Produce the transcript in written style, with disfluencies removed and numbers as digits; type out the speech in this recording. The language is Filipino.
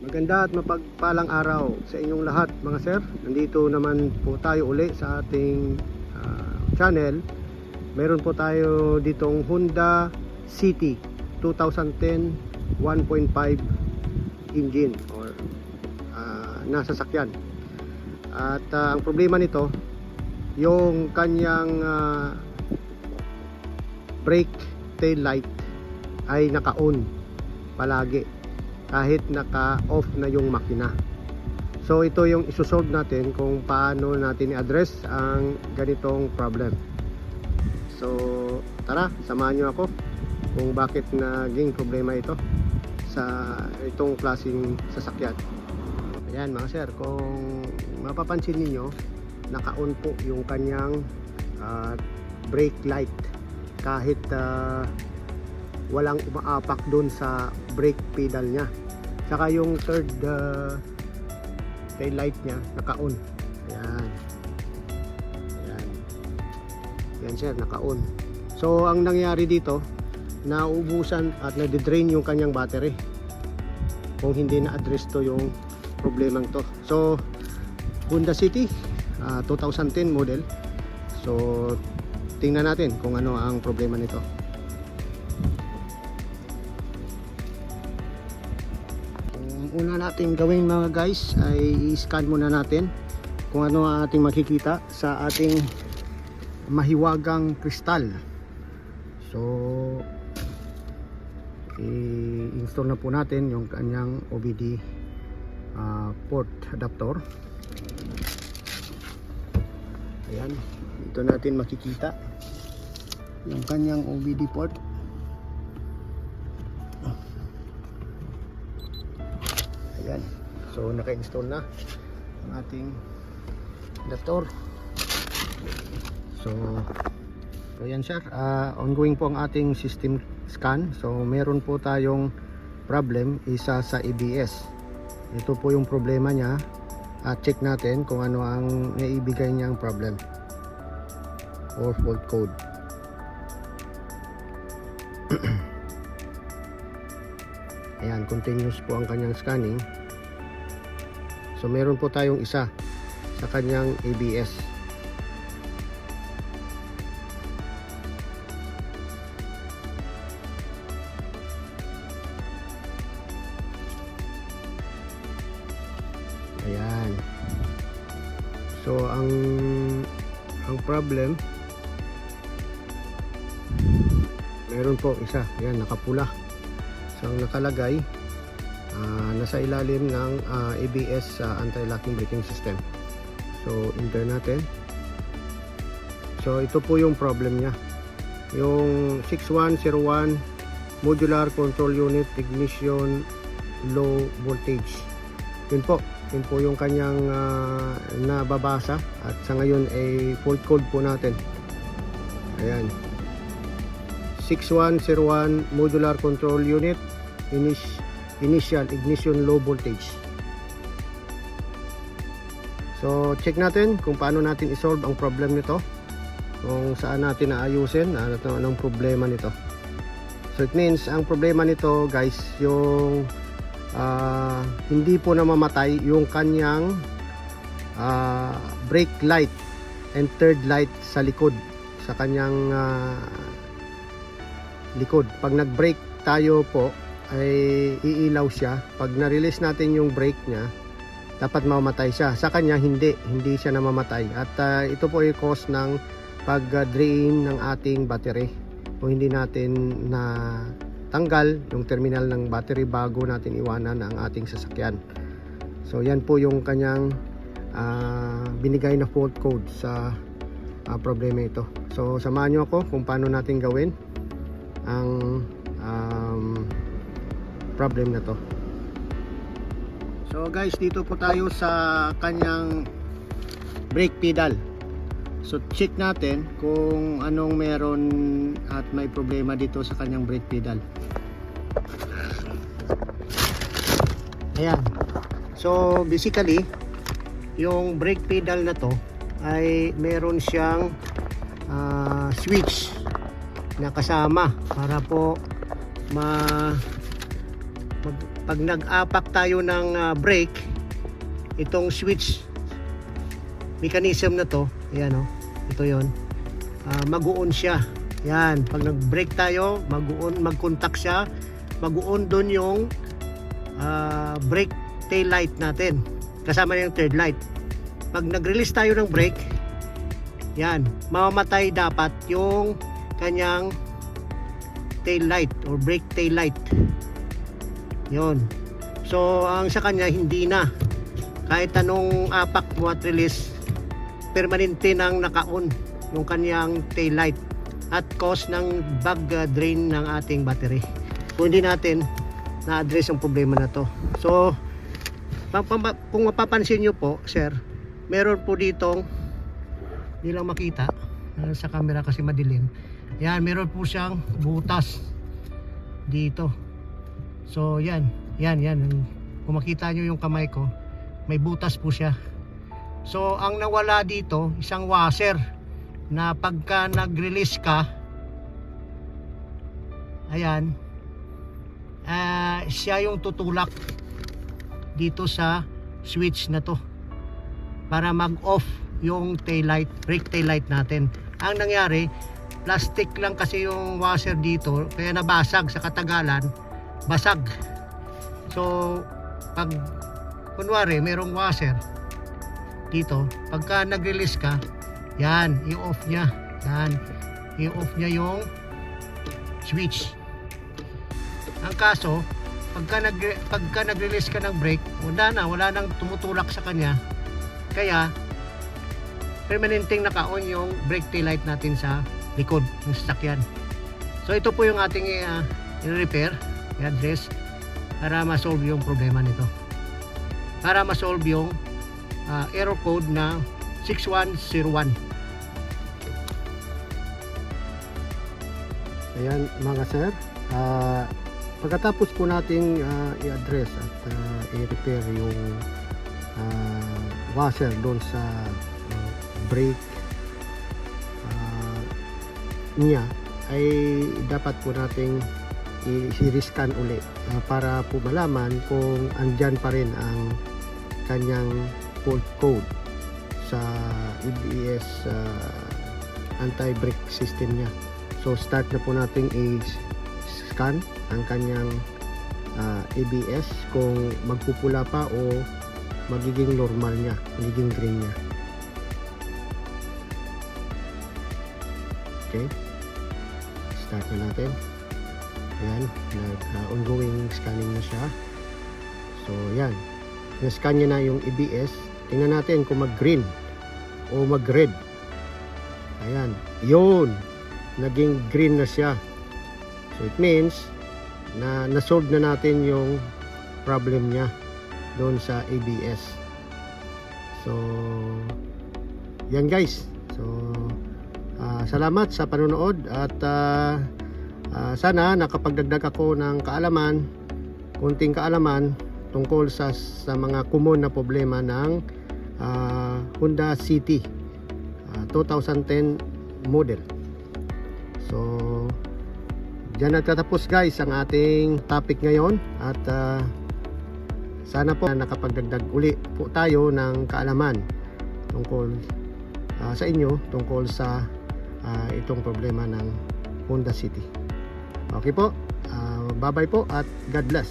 Maganda at mapagpalang araw sa inyong lahat mga sir. Nandito naman po tayo uli sa ating channel. Meron po tayo ditong Honda City 2010 1.5 engine or nasasakyan. At ang problema nito, yung kanyang brake tail light ay naka-on palagi kahit naka-off na yung makina. So ito yung isusolve natin kung paano natin i-address ang ganitong problem. So tara, samahan nyo ako kung bakit naging problema ito sa itong klaseng sasakyan. Ayan mga sir, kung mapapansin niyo, naka-on po yung kanyang brake light kahit walang umaapak doon sa brake pedal niya. Saka yung third tail light niya naka-on. Ayan. Ayan. Ayan sir, naka-on. So ang nangyari dito, nauubusan at nade-drain yung kanyang battery kung hindi na-address to yung problemang to. So Honda City 2010 model. So tingnan natin kung ano ang problema nito. Una natin gawin mga guys ay i-scan muna natin kung ano ang ating makikita sa ating mahiwagang kristal. So i-install na po natin yung kanyang OBD port adapter. Ayan, dito natin makikita yung kanyang OBD port. Ayan. So naka-install na ang ating adapter. So yan sir, ongoing po ang ating system scan. So meron po tayong problem isa sa ABS. Ito po yung problema niya. At check natin kung ano ang naibigay niyang problem or fault code. Ayan, continuous po ang kanyang scanning. So meron po tayong isa sa kanyang ABS. Ayan. So ang problem, meron po isa. Ayan, nakapula. So ang nakalagay nasa ilalim ng ABS anti-locking braking system. So enter natin. So ito po yung problem niya. Yung 6101 modular control unit ignition low voltage. Yun po yung kanyang nababasa at sa ngayon ay fault code po natin. Ayan. 6101 modular control unit initial ignition low voltage. So check natin kung paano natin i-solve ang problem nito, kung saan natin naayusin anong problema nito. So it means ang problema nito guys, yung hindi po namamatay yung kanyang brake light and third light sa likod, sa kanyang likod. Pag nag-brake tayo po ay iilaw siya. Pag na-release natin yung brake niya, dapat mamamatay siya. Sa kanya hindi siya namamatay. At ito po ay cause ng pag-drain ng ating battery. Kung hindi natin na tanggal yung terminal ng battery bago natin iwanan ang ating sasakyan. So yan po yung kanyang binigay na fault code sa problema ito. So samahan nyo ako kung paano natin gawin ang problem na to. So guys, dito po tayo sa kanyang brake pedal. So check natin kung anong meron at may problema dito sa kanyang brake pedal. Ayan. So basically, yung brake pedal na to ay meron siyang switch na kasama para po pag nag-apak tayo ng brake, itong switch mechanism na to, ayan o, ito yon, mag-on siya. Yan, pag nag-brake tayo, mag-contact siya, mag-on doon yung brake tail light natin, kasama na yung third light. Pag nag-release tayo ng brake, yan, mamamatay dapat yung kanyang tail light or brake tail light. Yon. So ang sa kanya hindi na, kahit anong apak mo at release, permanente nang naka-on yung kanyang tail light at cause ng bag drain ng ating battery. So hindi natin na-address yung problema na to. So kung mapapansin nyo po, sir, meron po ditong, hindi lang makita sa camera kasi madilim, yan, meron po siyang butas dito. So yan. Kung makita nyo yung kamay ko, may butas po siya. So ang nawala dito, isang washer na pagka nag-release ka, ayan, siya yung tutulak dito sa switch na to para mag-off yung tail light, brake tail light natin. Ang nangyari, plastic lang kasi yung washer dito, kaya nabasag sa katagalan, basag. So pag kunwari merong washer dito, pagka nag-release ka, yan, i-off niya. Yan, i-off niya yung switch. Ang kaso, pagka nag-release ka ng brake, wala nang tumutulak sa kanya. Kaya permanenteng naka-on yung brake tail light natin sa likod ng sasakyan. So ito po yung ating i-repair, i-address para ma-solve yung problema nito. Para ma-solve yung error code na 6101. Ayan mga sir, pagkatapos po nating i-address at i-repair yung washer doon sa brake niya, ay dapat po nating i-rescan ulit para po malaman kung andyan pa rin ang kanyang fault code sa ABS anti-brake system niya. So start na po nating i-scan ang kanyang ABS kung magpupula pa o magiging normal niya, magiging green niya. Okay, start na natin. Ayan, ongoing scanning na siya. So yan, na-scan niya na yung ABS. Tingnan natin kung mag-green o mag-red. Ayan, yun, naging green na siya. So it means na na-solve na natin yung problem niya doon sa ABS. So yan guys. So salamat sa panonood at sana nakapagdagdag ako ng kaalaman, konting kaalaman tungkol sa mga common na problema ng Honda City 2010 model. So diyan nagtatapos guys ang ating topic ngayon at sana po nakapagdagdag uli po tayo ng kaalaman tungkol sa inyo tungkol sa itong problema ng Honda City. Okay po, bye bye po at God bless.